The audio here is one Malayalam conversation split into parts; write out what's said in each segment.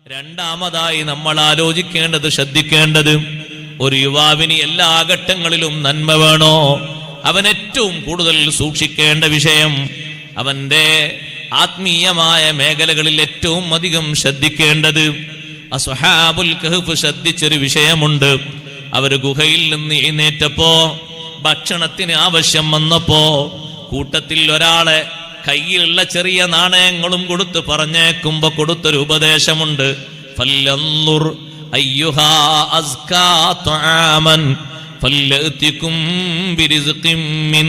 രണ്ടാമതായി നമ്മൾ ആലോചിക്കേണ്ടത്, ശ്രദ്ധിക്കേണ്ടത്, ഒരു യുവാവിന് എല്ലാ ഘട്ടങ്ങളിലും നന്മ വേണോ? അവൻ ഏറ്റവും കൂടുതൽ സൂക്ഷിക്കേണ്ട വിഷയം, അവന്റെ ആത്മീയമായ മേഖലകളിൽ ഏറ്റവും അധികം ശ്രദ്ധിക്കേണ്ടത്, അസ്ഹാബുൽ കഹ്ഫ് ശ്രദ്ധിച്ചൊരു വിഷയമുണ്ട്. അവര് ഗുഹയിൽ നിന്ന് എഴുന്നേറ്റപ്പോ, ഭക്ഷണത്തിന് ആവശ്യം വന്നപ്പോ, കൂട്ടത്തിൽ ഒരാളെ കയ്യിലുള്ള ചെറിയ നാണയങ്ങളും കൊടുത്ത് പറഞ്ഞേക്കുമ്പോ കൊടുത്തൊരു ഉപദേശമുണ്ട്. ഫല്ലൻദുർ അയ്യുഹാ അസ്കാ തആമൻ ഫല്ലതികും ബിരിസ്ഖിൻ മിൻ.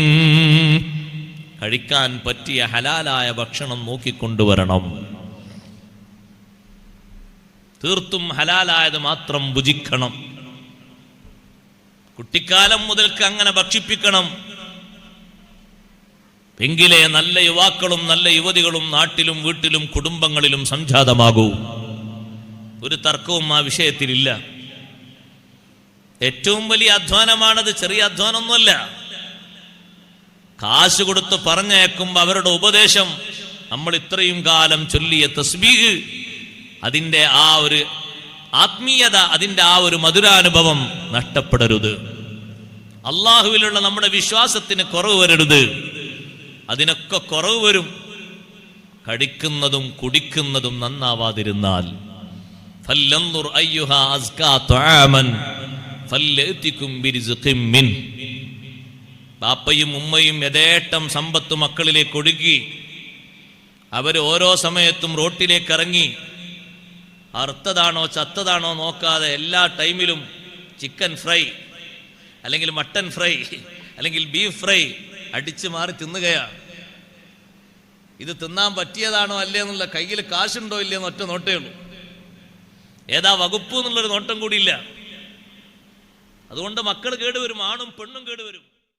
കഴിക്കാൻ പറ്റിയ ഹലാലായ ഭക്ഷണം നോക്കിക്കൊണ്ടുവരണം. തീർത്തും ഹലാലായത് മാത്രം ഭുജിക്കണം. കുട്ടിക്കാലം മുതൽക്ക് അങ്ങനെ ഭക്ഷിപ്പിക്കണം. എങ്കിലേ നല്ല യുവാക്കളും നല്ല യുവതികളും നാട്ടിലും വീട്ടിലും കുടുംബങ്ങളിലും സംജാതമാകൂ. ഒരു തർക്കവും ആ വിഷയത്തിലില്ല. ഏറ്റവും വലിയ അധ്വാനമാണത്, ചെറിയ അധ്വാനമൊന്നുമല്ല. കാശ് കൊടുത്ത് പറഞ്ഞേക്കുമ്പോ അവരുടെ ഉപദേശം, നമ്മൾ ഇത്രയും കാലം ചൊല്ലിയ തസ്ബീഹ്, അതിന്റെ ആ ഒരു ആത്മീയത, അതിന്റെ ആ ഒരു മധുരാനുഭവം നഷ്ടപ്പെടരുത്. അള്ളാഹുവിലുള്ള നമ്മുടെ വിശ്വാസത്തിന് കുറവ് വരരുത്. അതിനൊക്കെ കുറവ് വരും കഴിക്കുന്നതും കുടിക്കുന്നതും നന്നാവാതിരുന്നാൽ. ഫല്ലൻദുർ അയ്യുഹാ അസ്കാ തആമൻ ഫല്ലതികും ബിരിസ്ഖിൻ മിൻ. ബാപ്പയും ഉമ്മയും യഥേഷ്ടം സമ്പത്ത് മക്കളിലേക്ക് ഒഴുകി. അവർ ഓരോ സമയത്തും റോട്ടിലേക്ക് ഇറങ്ങി, അറുത്തതാണോ ചത്തതാണോ നോക്കാതെ എല്ലാ ടൈമിലും ചിക്കൻ ഫ്രൈ അല്ലെങ്കിൽ മട്ടൻ ഫ്രൈ അല്ലെങ്കിൽ ബീഫ് ഫ്രൈ അടിച്ചു മാറി തിന്നുകയാണ്. ഇത് തിന്നാൻ പറ്റിയതാണോ അല്ലേ എന്നുള്ള, കയ്യിൽ കാശുണ്ടോ ഇല്ലയെന്ന് ഒറ്റ നോട്ടേ ഉള്ളൂ. ഏതാ വകുപ്പ് എന്നുള്ളൊരു നോട്ടം കൂടിയില്ല. അതുകൊണ്ട് മക്കൾ കേടുവരും, ആണും പെണ്ണും കേടുവരും.